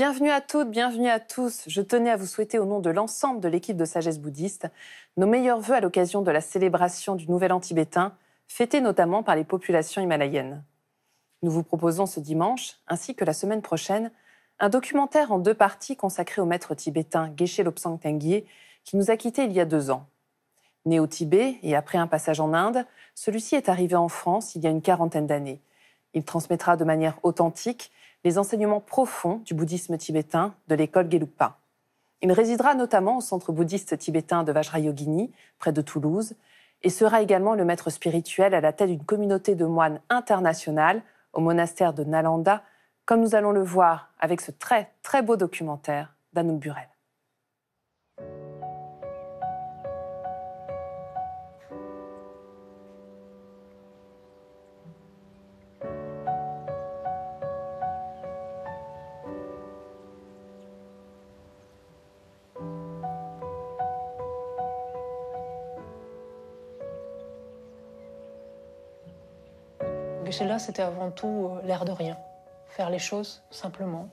Bienvenue à toutes, bienvenue à tous. Je tenais à vous souhaiter au nom de l'ensemble de l'équipe de Sagesse Bouddhiste nos meilleurs vœux à l'occasion de la célébration du Nouvel An tibétain, fêté notamment par les populations himalayennes. Nous vous proposons ce dimanche, ainsi que la semaine prochaine, un documentaire en 2 parties consacré au maître tibétain Geshe Lobsang Tengyé, qui nous a quittés il y a 2 ans. Né au Tibet et après un passage en Inde, celui-ci est arrivé en France il y a une 40aine d'années. Il transmettra de manière authentique les enseignements profonds du bouddhisme tibétain de l'école Gelugpa. Il résidera notamment au centre bouddhiste tibétain de Vajrayogini, près de Toulouse, et sera également le maître spirituel à la tête d'une communauté de moines internationale au monastère de Nalanda, comme nous allons le voir avec ce très, très beau documentaire d'Anouk Burel. Geshe-la, c'était avant tout l'air de rien. Faire les choses simplement,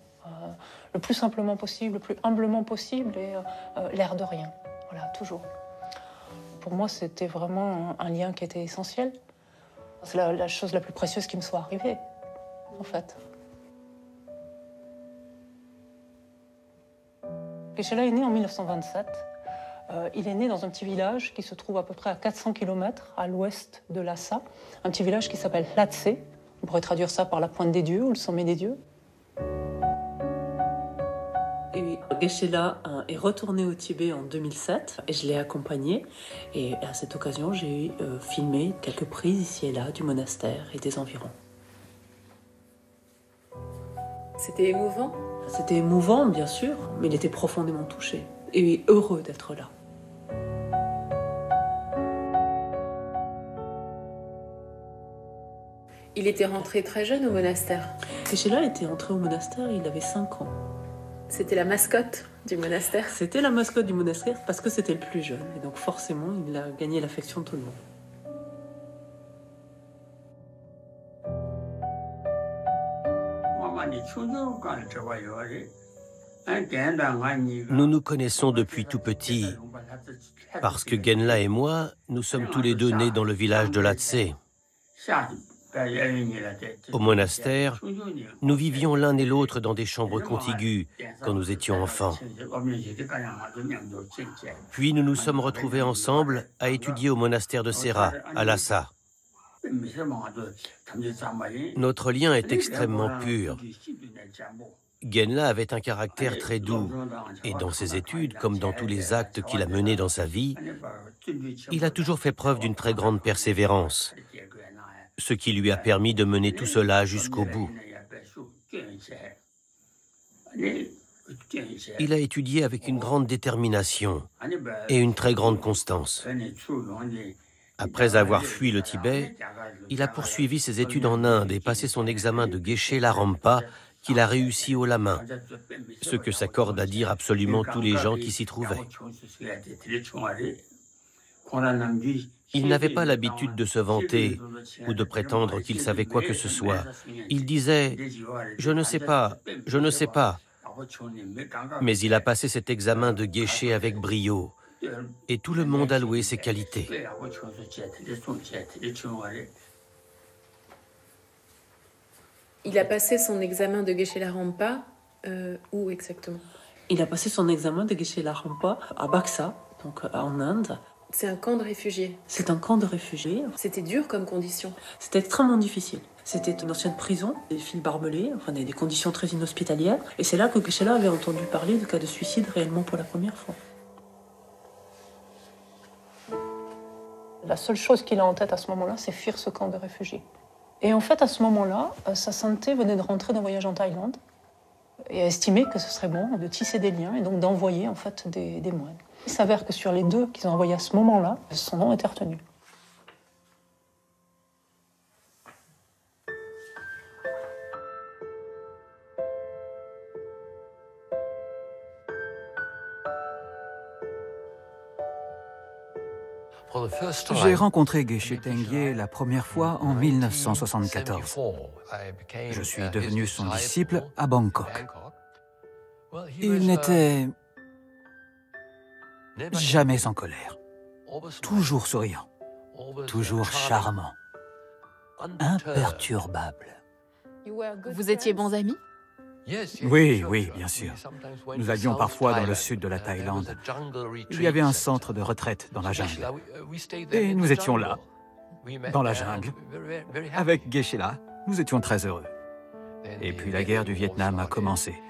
le plus simplement possible, le plus humblement possible et l'air de rien. Voilà, toujours. Pour moi, c'était vraiment un lien qui était essentiel. C'est la chose la plus précieuse qui me soit arrivée, en fait. Geshe-la est né en 1927. Il est né dans un petit village qui se trouve à peu près à 400 km à l'ouest de Lhasa, un petit village qui s'appelle Hlatse. On pourrait traduire ça par la pointe des dieux ou le sommet des dieux. Et Geshe-la est retourné au Tibet en 2007 et je l'ai accompagné. Et à cette occasion, j'ai filmé quelques prises ici et là du monastère et des environs. C'était émouvant ? C'était émouvant, bien sûr, mais il était profondément touché et heureux d'être là. Il était rentré très jeune au monastère. Geshe-la était entré au monastère, il avait 5 ans. C'était la mascotte du monastère. C'était la mascotte du monastère parce que c'était le plus jeune. Et donc forcément, il a gagné l'affection de tout le monde. Nous nous connaissons depuis tout petit, parce que Genla et moi, nous sommes tous les deux nés dans le village de Hlatse. Au monastère, nous vivions l'un et l'autre dans des chambres contiguës quand nous étions enfants. Puis nous nous sommes retrouvés ensemble à étudier au monastère de Sera, à Lhasa. Notre lien est extrêmement pur. Genla avait un caractère très doux, et dans ses études, comme dans tous les actes qu'il a menés dans sa vie, il a toujours fait preuve d'une très grande persévérance, ce qui lui a permis de mener tout cela jusqu'au bout. Il a étudié avec une grande détermination et une très grande constance. Après avoir fui le Tibet, il a poursuivi ses études en Inde et passé son examen de Geshe-la-Rampa qu'il a réussi haut la main, ce que s'accorde à dire absolument tous les gens qui s'y trouvaient. Il n'avait pas l'habitude de se vanter ou de prétendre qu'il savait quoi que ce soit. Il disait « Je ne sais pas, je ne sais pas ». Mais il a passé cet examen de Geshe avec brio, et tout le monde a loué ses qualités. Il a passé son examen de Geshe-la-Rampa, où exactement ? Il a passé son examen de Geshe-la-Rampa à Buxa, donc en Inde. C'est un camp de réfugiés. C'est un camp de réfugiés. C'était dur comme condition. C'était extrêmement difficile. C'était une ancienne prison, des fils barbelés, enfin des conditions très inhospitalières. Et c'est là que Geshe-la avait entendu parler de cas de suicide réellement pour la première fois. La seule chose qu'il a en tête à ce moment-là, c'est fuir ce camp de réfugiés. Et en fait, à ce moment-là, sa santé venait de rentrer d'un voyage en Thaïlande et a estimé que ce serait bon de tisser des liens et donc d'envoyer en fait des moines. Il s'avère que sur les 2 qu'ils ont envoyés à ce moment-là, son nom était retenu. J'ai rencontré Geshe Tengyé la première fois en 1974. Je suis devenu son disciple à Bangkok. Il n'était jamais en colère, toujours souriant, toujours charmant, imperturbable. Vous étiez bons amis? Oui, oui, bien sûr. Nous allions parfois dans le sud de la Thaïlande. Il y avait un centre de retraite dans la jungle. Et nous étions là, dans la jungle. Avec Geshe-la, nous étions très heureux. Et puis la guerre du Vietnam a commencé.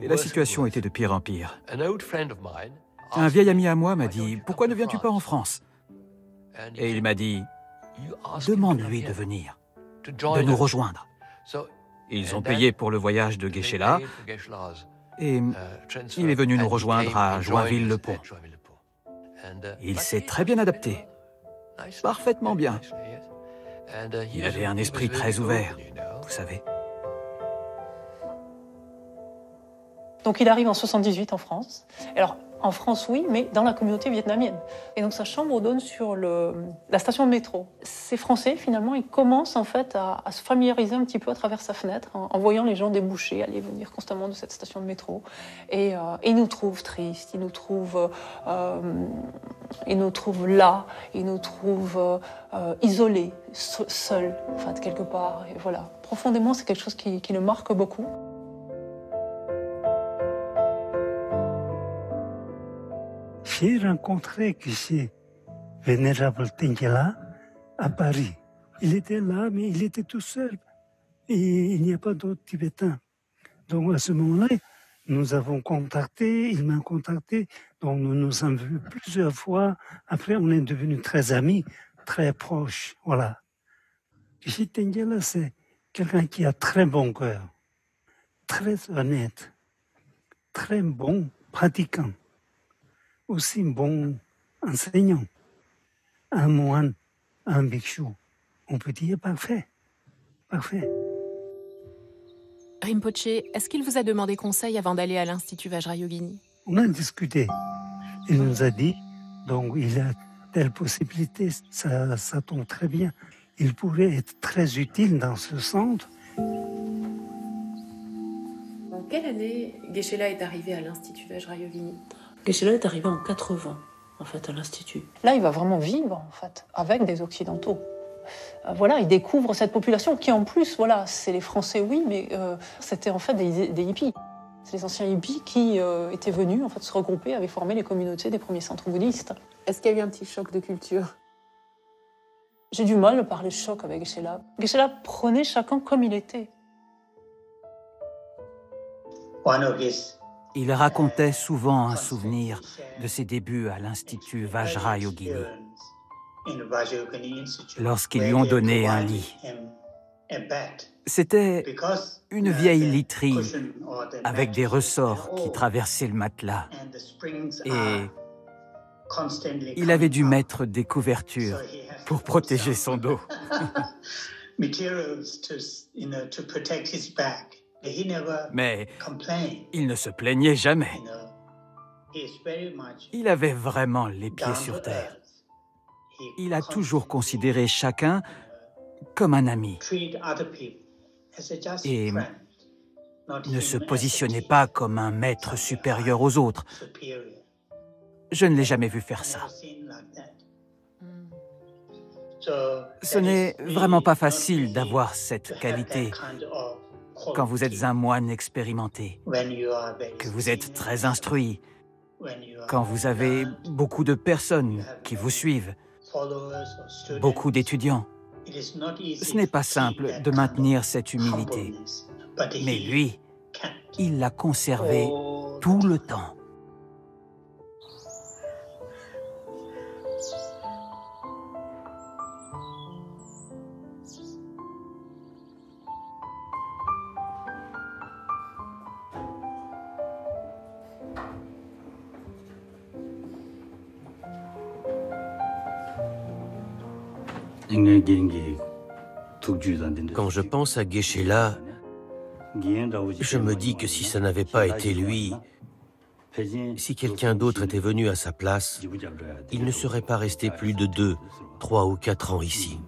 Et la situation était de pire en pire. Un vieil ami à moi m'a dit « Pourquoi ne viens-tu pas en France ?» Et il m'a dit « Demande-lui de venir, de nous rejoindre. » Ils ont payé pour le voyage de Geshe-la et il est venu nous rejoindre à Joinville-le-Pont. Il s'est très bien adapté, parfaitement bien. Il avait un esprit très ouvert, vous savez. Donc il arrive en 78 en France. Alors en France, oui, mais dans la communauté vietnamienne. Et donc sa chambre donne sur la station de métro. Ces Français, finalement, ils commencent en fait à se familiariser un petit peu à travers sa fenêtre, en voyant les gens déboucher, aller et venir constamment de cette station de métro. Et ils nous trouvent tristes, ils nous trouvent là, ils nous trouvent isolés, seuls, en fait, quelque part. Et voilà, profondément, c'est quelque chose qui le marque beaucoup. J'ai rencontré Geshe Vénérable Tengyela à Paris. Il était là, mais il était tout seul. Et il n'y a pas d'autres Tibétains. Donc à ce moment-là, nous avons contacté, il m'a contacté. Donc nous nous sommes vus plusieurs fois. Après, on est devenus très amis, très proches. Voilà. Geshe Tengyela, c'est quelqu'un qui a très bon cœur, très honnête, très bon pratiquant. Aussi bon enseignant, un moine, un bhikshu. On peut dire parfait, parfait. Rinpoche, est-ce qu'il vous a demandé conseil avant d'aller à l'Institut Vajrayogini? On a discuté. Il nous a dit, donc il a telle possibilité, ça tombe très bien. Il pourrait être très utile dans ce centre. En quelle année Geshe-la est arrivé à l'Institut Vajrayogini? Geshe-la est arrivé en 80, en fait, à l'Institut. Là, il va vraiment vivre, en fait, avec des Occidentaux. Voilà, il découvre cette population qui, en plus, voilà, c'est les Français, oui, mais c'était en fait des hippies. C'est les anciens hippies qui étaient venus, en fait, se regrouper, avaient formé les communautés des premiers centres bouddhistes. Est-ce qu'il y a eu un petit choc de culture? J'ai du mal à parler de choc avec Geshe-la. Geshe-la prenait chacun comme il était. Il racontait souvent un souvenir de ses débuts à l'Institut Vajrayogini, lorsqu'ils lui ont donné un lit. C'était une vieille literie avec des ressorts qui traversaient le matelas. Et il avait dû mettre des couvertures pour protéger son dos. Mais il ne se plaignait jamais. Il avait vraiment les pieds sur terre. Il a toujours considéré chacun comme un ami et ne se positionnait pas comme un maître supérieur aux autres. Je ne l'ai jamais vu faire ça. Ce n'est vraiment pas facile d'avoir cette qualité quand vous êtes un moine expérimenté, que vous êtes très instruit, quand vous avez beaucoup de personnes qui vous suivent, beaucoup d'étudiants. Ce n'est pas simple de maintenir cette humilité. Mais lui, il l'a conservée tout le temps. Quand je pense à Geshe-la, je me dis que si ça n'avait pas été lui, si quelqu'un d'autre était venu à sa place, il ne serait pas resté plus de 2, 3 ou 4 ans ici.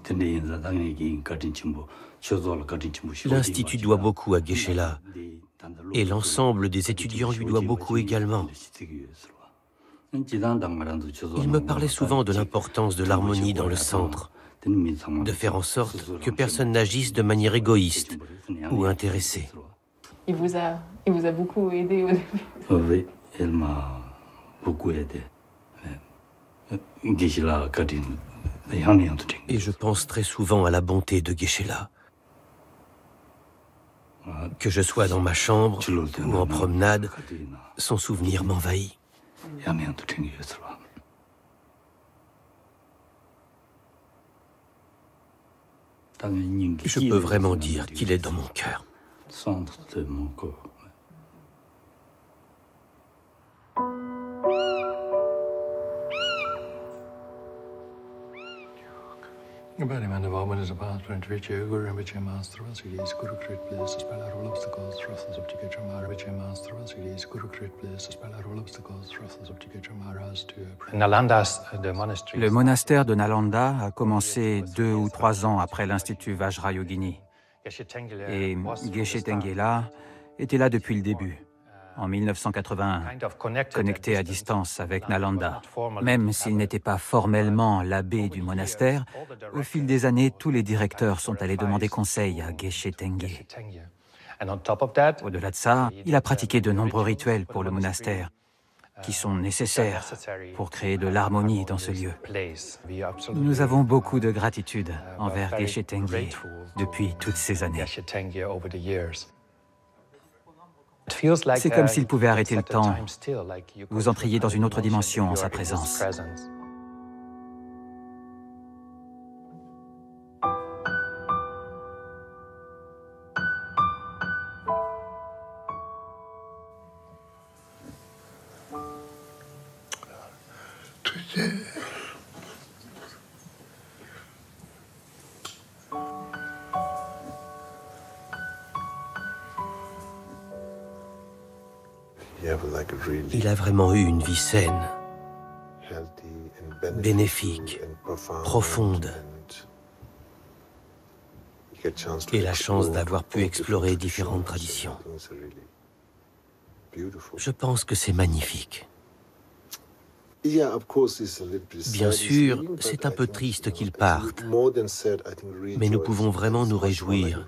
L'Institut doit beaucoup à Geshe-la, Et l'ensemble des étudiants lui doit beaucoup également. Il me parlait souvent de l'importance de l'harmonie dans le centre, de faire en sorte que personne n'agisse de manière égoïste ou intéressée. Il vous a beaucoup aidé au début. Oui, elle m'a beaucoup aidé. Et je pense très souvent à la bonté de Geshe-la. Que je sois dans ma chambre ou en promenade, son souvenir m'envahit. Je peux vraiment dire qu'il est dans mon cœur. Le monastère de Nalanda a commencé 2 ou 3 ans après l'Institut Vajrayogini. Et Geshe Tengela était là depuis le début, en 1981, connecté à distance avec Nalanda. Même s'il n'était pas formellement l'abbé du monastère, au fil des années, tous les directeurs sont allés demander conseil à Geshe Tengye. Au-delà de ça, il a pratiqué de nombreux rituels pour le monastère, qui sont nécessaires pour créer de l'harmonie dans ce lieu. Nous avons beaucoup de gratitude envers Geshe Tengye depuis toutes ces années. C'est comme s'il pouvait arrêter le temps. Vous entriez dans une autre dimension en sa présence. Il a vraiment eu une vie saine, bénéfique, profonde, et la chance d'avoir pu explorer différentes traditions. Je pense que c'est magnifique. Bien sûr, c'est un peu triste qu'il parte, mais nous pouvons vraiment nous réjouir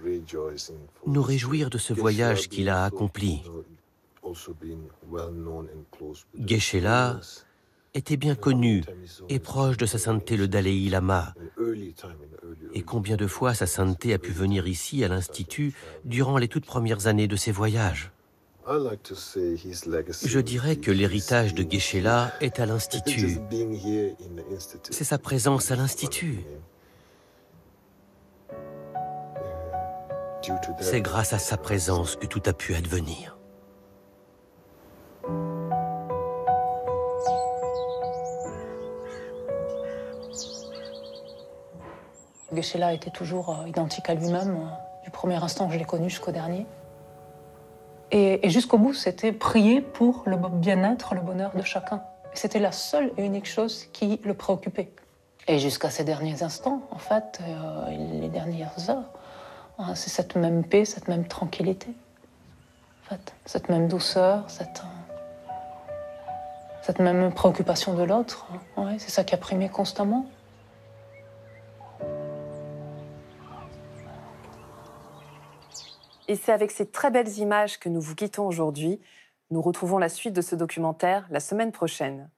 de ce voyage qu'il a accompli. Geshe-la était bien connu et proche de sa sainteté le Dalai Lama. Et combien de fois sa sainteté a pu venir ici à l'Institut durant les toutes premières années de ses voyages. Je dirais que l'héritage de Geshe-la est à l'Institut. C'est sa présence à l'Institut. C'est grâce à sa présence que tout a pu advenir. Geshe-la était toujours identique à lui-même, du premier instant que je l'ai connu jusqu'au dernier. Et jusqu'au bout, c'était prier pour le bien-être, le bonheur de chacun. C'était la seule et unique chose qui le préoccupait. Et jusqu'à ces derniers instants, en fait, les dernières heures, c'est cette même paix, cette même tranquillité. En fait, cette même douceur, cette même préoccupation de l'autre. Ouais, c'est ça qui a primé constamment. Et c'est avec ces très belles images que nous vous quittons aujourd'hui. Nous retrouvons la suite de ce documentaire la semaine prochaine.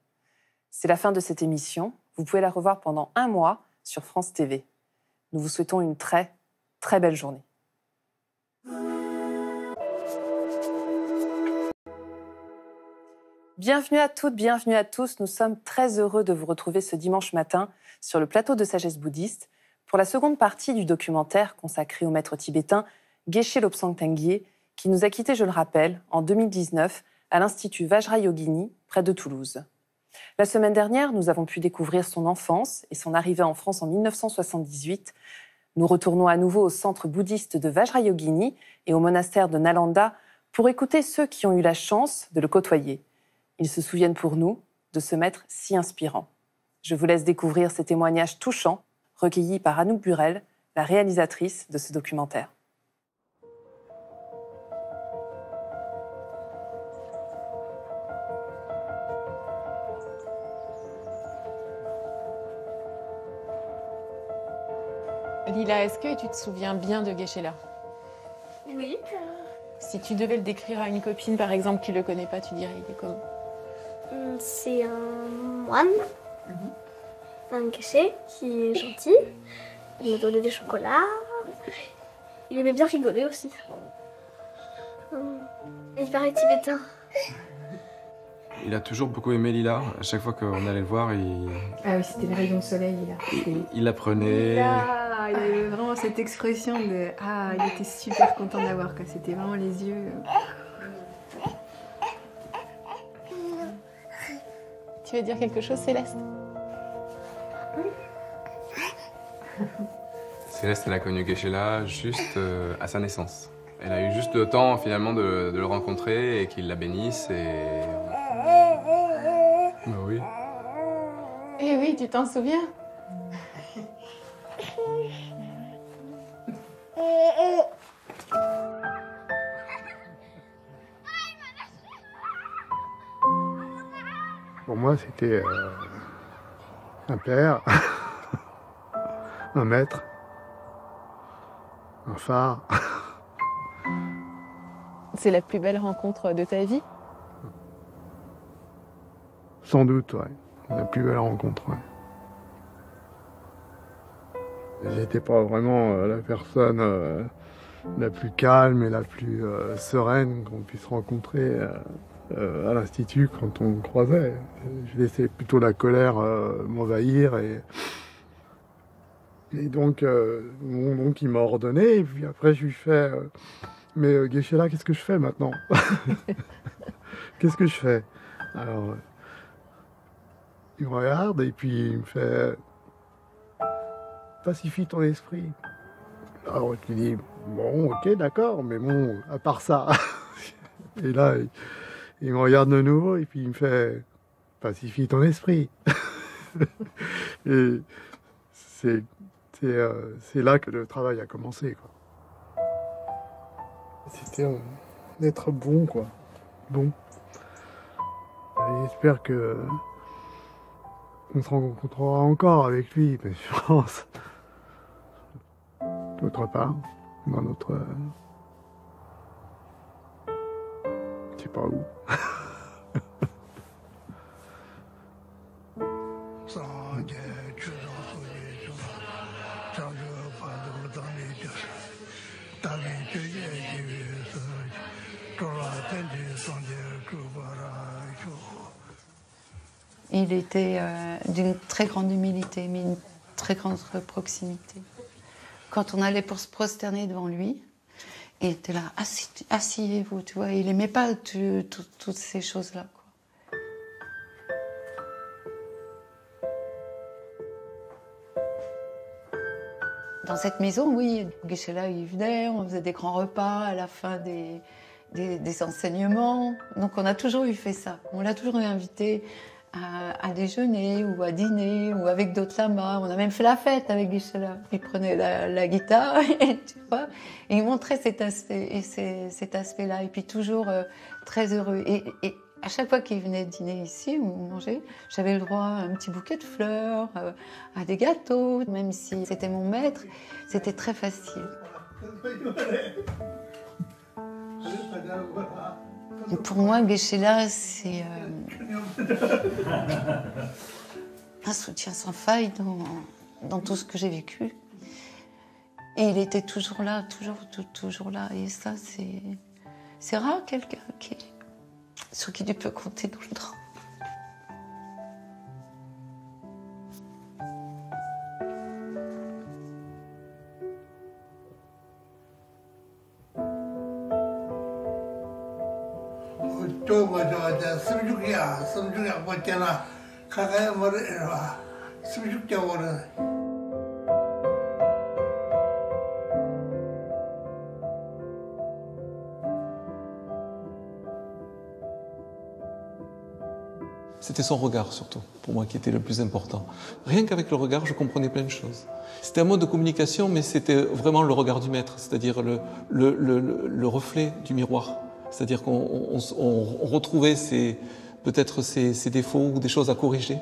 C'est la fin de cette émission. Vous pouvez la revoir pendant 1 mois sur France TV. Nous vous souhaitons une très, très belle journée. Bienvenue à toutes, bienvenue à tous. Nous sommes très heureux de vous retrouver ce dimanche matin sur le plateau de Sagesse Bouddhiste pour la seconde partie du documentaire consacré au maître tibétain Geshe Lobsang Tengye, qui nous a quittés, je le rappelle, en 2019 à l'Institut Vajrayogini, près de Toulouse. La semaine dernière, nous avons pu découvrir son enfance et son arrivée en France en 1978. Nous retournons à nouveau au centre bouddhiste de Vajrayogini et au monastère de Nalanda pour écouter ceux qui ont eu la chance de le côtoyer. Ils se souviennent pour nous de ce maître si inspirant. Je vous laisse découvrir ces témoignages touchants recueillis par Anouk Burel, la réalisatrice de ce documentaire. Lila, est-ce que tu te souviens bien de Geshe-la? Oui. Si tu devais le décrire à une copine, par exemple, qui ne le connaît pas, tu dirais il est comment? C'est un moine, un Geshe qui est gentil. Il me donnait des chocolats. Il aimait bien rigoler aussi. Il paraît tibétain. Il a toujours beaucoup aimé Lila. À chaque fois qu'on allait le voir, Ah oui, c'était le rayon de soleil, Lila. il apprenait. Lila, il avait vraiment cette expression de « Ah, il était super content de l'avoir, quoi. » C'était vraiment les yeux... Tu veux dire quelque chose, Céleste? Céleste, elle a connu Geshe-la juste à sa naissance. Elle a eu juste le temps, finalement, de le rencontrer et qu'il la bénisse et... Bah oui. Eh oui, tu t'en souviens? Pour moi, c'était un père, un maître, un phare. C'est la plus belle rencontre de ta vie? Sans doute, ouais. La plus belle rencontre, ouais. J'étais pas vraiment la personne la plus calme et la plus sereine qu'on puisse rencontrer à l'Institut quand on me croisait. Je laissais plutôt la colère m'envahir et donc, il m'a ordonné et puis après je lui fais mais Geshe-la, qu'est-ce que je fais maintenant? Qu'est-ce que je fais? Alors il me regarde et puis il me fait pacifie ton esprit. Alors je lui dis bon, ok, d'accord, mais bon, à part ça. Et là, il me regarde de nouveau et puis il me fait pacifie ton esprit. Et c'est là que le travail a commencé, quoi. C'était d'être bon, quoi. Bon. Et j'espère que on se rencontrera encore avec lui, mais je pense. D'autre part, dans notre... je sais pas où. Il était d'une très grande humilité, mais une très grande proximité. Quand on allait pour se prosterner devant lui, il était là, asseyez-vous, tu vois. Il n'aimait pas toutes ces choses-là, quoi. Dans cette maison, oui, Geshe-la, il venait, on faisait des grands repas à la fin des enseignements. Donc on a toujours fait ça. On l'a toujours invité à déjeuner ou à dîner ou avec d'autres lamas. On a même fait la fête avec Geshe-la. Il prenait la guitare et, tu vois, et il montrait cet aspect-là. Et puis toujours très heureux. Et à chaque fois qu'il venait dîner ici ou manger, j'avais le droit à un petit bouquet de fleurs, à des gâteaux. Même si c'était mon maître, c'était très facile. Et pour moi, Geshe-la, c'est un soutien sans faille dans tout ce que j'ai vécu. Et il était toujours là, toujours là. Et ça, c'est rare, quelqu'un sur qui tu peux compter tout le temps. C'était son regard surtout, pour moi, qui était le plus important. Rien qu'avec le regard, je comprenais plein de choses. C'était un mode de communication, mais c'était vraiment le regard du maître, c'est-à-dire le reflet du miroir. C'est-à-dire qu'on retrouvait peut-être ses défauts ou des choses à corriger.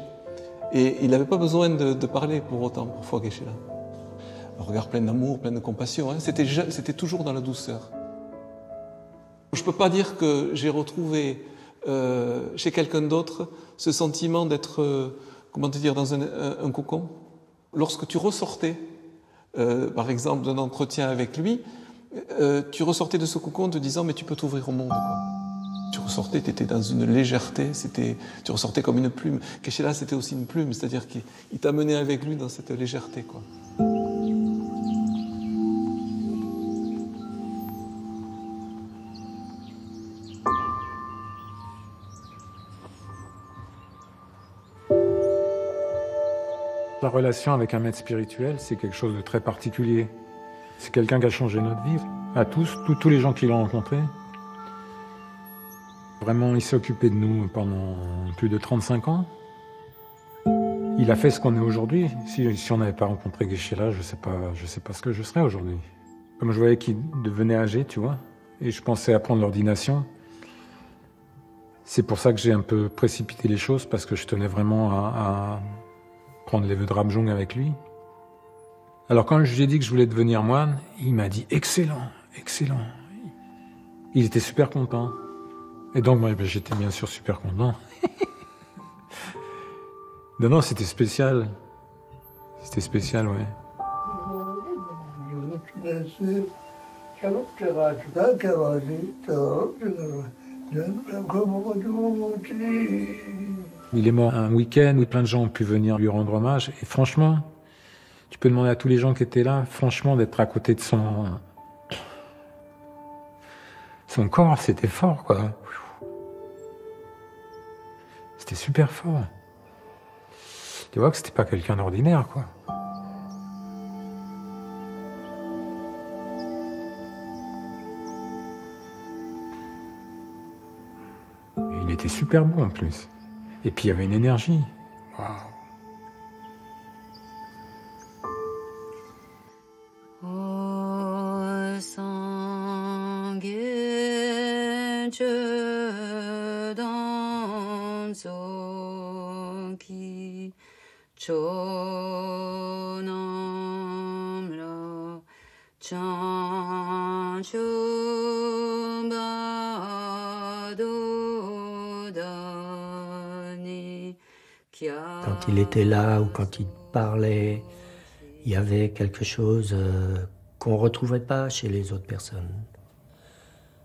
Et il n'avait pas besoin de parler pour autant, parfois, Geshe-la. Un regard plein d'amour, plein de compassion. Hein. C'était toujours dans la douceur. Je ne peux pas dire que j'ai retrouvé chez quelqu'un d'autre ce sentiment d'être, comment te dire, dans un cocon. Lorsque tu ressortais, par exemple, d'un entretien avec lui, tu ressortais de ce cocon en te disant « mais tu peux t'ouvrir au monde ». Tu ressortais, tu étais dans une légèreté, tu ressortais comme une plume. Geshe-la, c'était aussi une plume, c'est-à-dire qu'il t'amenait avec lui dans cette légèreté, quoi. La relation avec un maître spirituel, c'est quelque chose de très particulier. C'est quelqu'un qui a changé notre vie, à tous les gens qui l'ont rencontré. Vraiment, il s'est occupé de nous pendant plus de 35 ans. Il a fait ce qu'on est aujourd'hui. Si on n'avait pas rencontré Geshe-la, je sais pas ce que je serais aujourd'hui. Comme je voyais qu'il devenait âgé, tu vois, et je pensais à prendre l'ordination. C'est pour ça que j'ai un peu précipité les choses, parce que je tenais vraiment à prendre les vœux de Ramjong avec lui. Alors quand je lui ai dit que je voulais devenir moine, il m'a dit « excellent, excellent ». Il était super content. Et donc moi, j'étais bien sûr super content. Non, c'était spécial. C'était spécial, ouais. Il est mort un week-end où plein de gens ont pu venir lui rendre hommage. Et franchement, tu peux demander à tous les gens qui étaient là, franchement, d'être à côté de son corps, c'était fort, quoi. C'était super fort. Tu vois que c'était pas quelqu'un d'ordinaire, quoi. Et il était super beau en plus. Et puis il y avait une énergie. Waouh. Quand il était là ou quand il parlait, il y avait quelque chose qu'on ne retrouvait pas chez les autres personnes.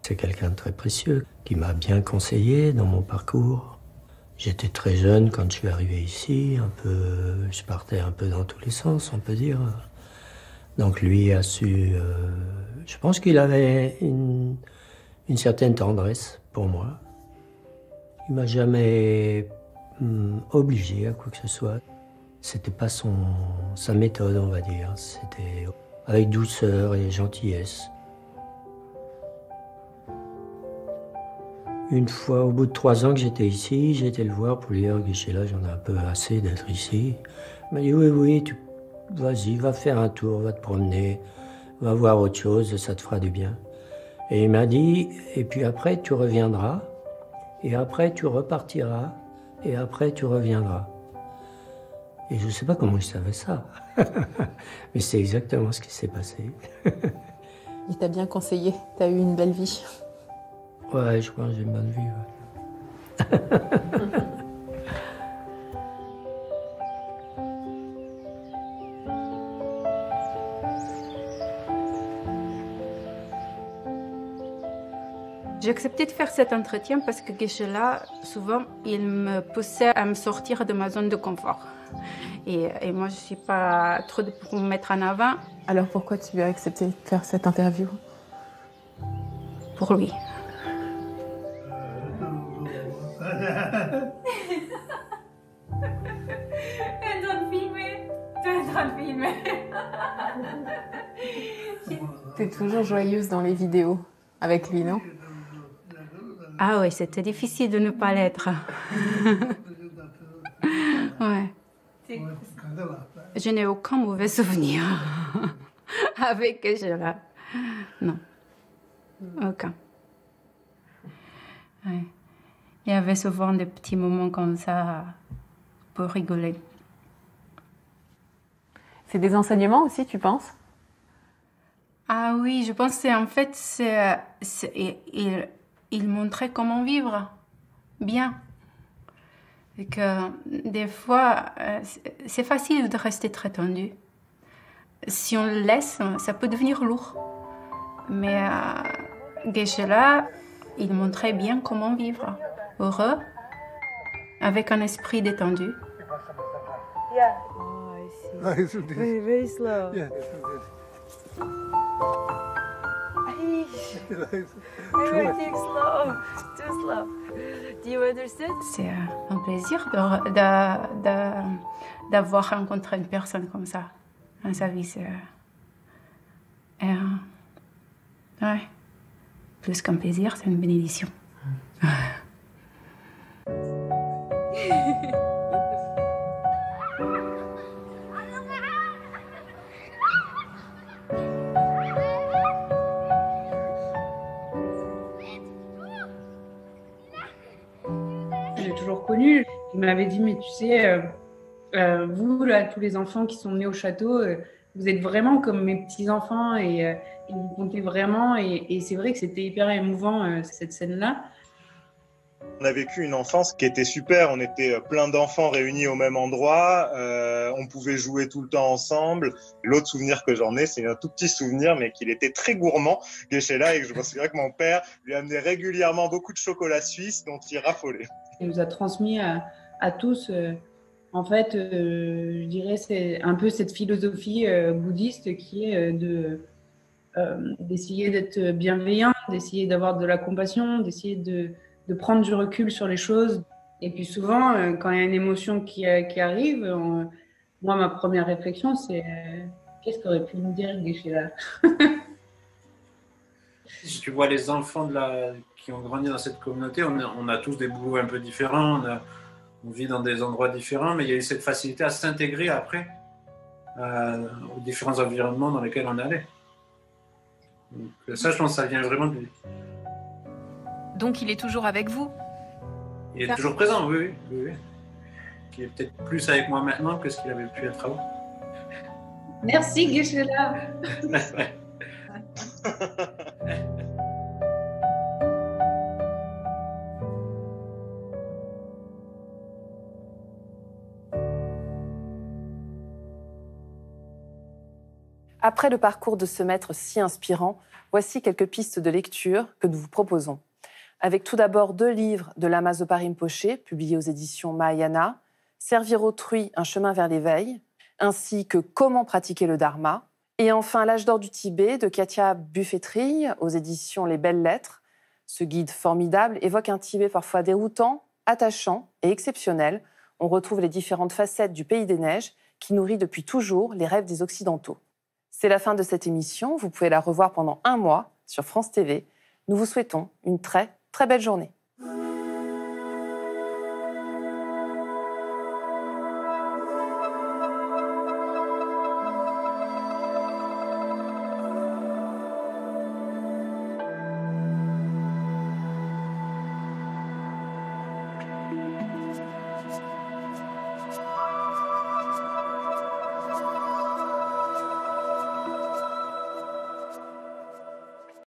C'est quelqu'un de très précieux qui m'a bien conseillé dans mon parcours. J'étais très jeune quand je suis arrivé ici, je partais un peu dans tous les sens, on peut dire. Donc lui a su... je pense qu'il avait une certaine tendresse pour moi. Il m'a jamais obligé à quoi que ce soit. C'était pas sa méthode, on va dire. C'était avec douceur et gentillesse. Une fois, au bout de 3 ans que j'étais ici, j'ai été le voir pour lui dire « Geshe-la, j'en ai un peu assez d'être ici ». Il m'a dit « Oui, vas-y, va faire un tour, va te promener, va voir autre chose, ça te fera du bien ». Et il m'a dit « Et puis après, tu reviendras, et après, tu repartiras, et après, tu reviendras ». Et je ne sais pas comment je savais ça, mais c'est exactement ce qui s'est passé. Il t'a bien conseillé, t'as eu une belle vie. Ouais, je crois que j'ai une bonne vie. Ouais. J'ai accepté de faire cet entretien parce que Geshe-la, souvent, il me poussait à me sortir de ma zone de confort. Et moi, je ne suis pas trop pour me mettre en avant. Alors pourquoi tu as accepté de faire cette interview? Pour lui. T'es toujours joyeuse dans les vidéos avec lui, non? Ah oui, c'était difficile de ne pas l'être. Ouais. Je n'ai aucun mauvais souvenir avec Geshe-la. Non, aucun. Ouais. Il y avait souvent des petits moments comme ça pour rigoler. C'est des enseignements aussi, tu penses? Ah oui, je pense que en fait, il montrait comment vivre bien. Et que des fois, c'est facile de rester très tendu. Si on le laisse, ça peut devenir lourd. Mais Geshe-la, il montrait bien comment vivre, heureux, avec un esprit détendu. Yeah. Oh, I see. Very, very slow. Yeah. Everything's slow. Too slow. Do you understand? C'est un plaisir d'avoir rencontré une personne comme ça dans sa vie. Ouais. Plus qu'un plaisir, c'est une bénédiction. J'ai toujours connu. Il m'avait dit, mais tu sais, vous, là, tous les enfants qui sont nés au château, vous êtes vraiment comme mes petits-enfants et vous comptez vraiment. Et c'est vrai que c'était hyper émouvant, cette scène-là. On a vécu une enfance qui était super. On était plein d'enfants réunis au même endroit. On pouvait jouer tout le temps ensemble. L'autre souvenir que j'en ai, c'est un tout petit souvenir, mais qu'il était très gourmand, Geshe-la, et que je me souviens que mon père lui amenait régulièrement beaucoup de chocolat suisse dont il raffolait. Il nous a transmis à tous, en fait, je dirais, c'est un peu cette philosophie bouddhiste qui est d'essayer d'être bienveillant, d'essayer d'avoir de la compassion, d'essayer de prendre du recul sur les choses. Et puis souvent, quand il y a une émotion qui arrive, moi, ma première réflexion, c'est qu'est-ce qu'aurait pu nous dire Geshe-la? Si tu vois les enfants qui ont grandi dans cette communauté, on a tous des boulots un peu différents, on vit dans des endroits différents, mais il y a eu cette facilité à s'intégrer après aux différents environnements dans lesquels on allait. Donc, ça, je pense que ça vient vraiment de lui. Donc il est toujours avec vous? Il est toujours présent, oui. Il est peut-être plus avec moi maintenant que ce qu'il avait pu être avant. Merci Geshe-la. Après le parcours de ce maître si inspirant, voici quelques pistes de lecture que nous vous proposons. Avec tout d'abord 2 livres de Lama Zopa Rinpoché, publiés aux éditions Mahayana, Servir autrui, un chemin vers l'éveil, ainsi que Comment pratiquer le Dharma, et enfin L'âge d'or du Tibet de Katia Buffet-Trille aux éditions Les Belles Lettres. Ce guide formidable évoque un Tibet parfois déroutant, attachant et exceptionnel. On retrouve les différentes facettes du pays des neiges qui nourrit depuis toujours les rêves des Occidentaux. C'est la fin de cette émission. Vous pouvez la revoir pendant 1 mois sur France TV. Nous vous souhaitons une très, très belle journée.